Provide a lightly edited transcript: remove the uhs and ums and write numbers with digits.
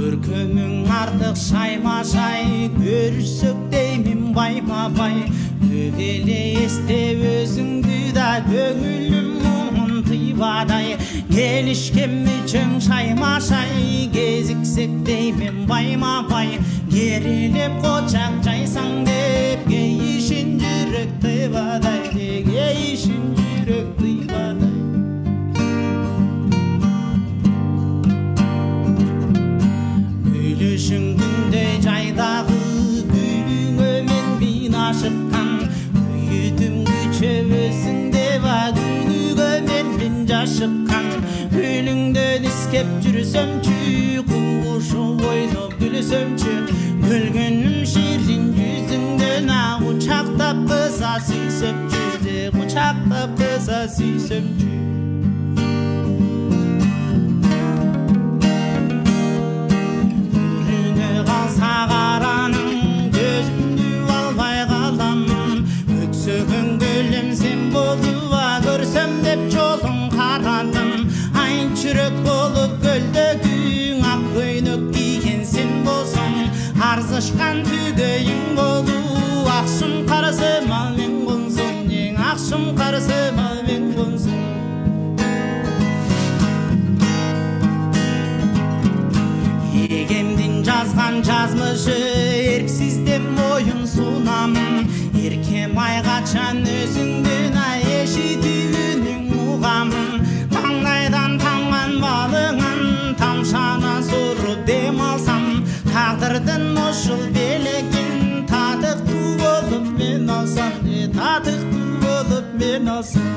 Көркөмүң артык шайма-шай, көрүшсөк деймин байма-бай. Көп эле эстеп өзүңдү да көңүлүм муңун тыйбадай. Келишкенми чөң шайма-шай, кезиксек деймин байма-бай. Керилеп кочак жайсаң деп, кейишин жүрөк тыйбадай, кейишин жүрөк тыйбадай. Күндей жайдағы гүлүңө мен бина шыққан, үйтімгі чөбөсің деп гүлүгө мен жашыққан. Гүлүңдөн искеп жүрсөмчү, кум кушу ойноп күлсөмчү, күлгөнүм ширин жүзүңдөн кучактап кыса сүйсөмчү, кучактап кыса сүйсөмчү. Сағараның көзімді албай қалам, өксөгөн гүлім сен болуа, көрсөм деп жолун карадым. Айын чүрөк болуп көлдөгүң, ак көйнөк кийген сен болсоң, арзышкан түгөйүң болу. Акшым карысы мал мен консоң, акшым карысы мал мен консоң. Эгемдин жазган жазмышы эрксизден моюн сунам. Эркем ай качан өзүңдүн эшитүүнүң угам. Таңнайдан таңган балыңан тамшана соруп дем алсам, тагдырдын ушул белегин татыктуу болуп мен алсам, татыктуу болуп мен алсам.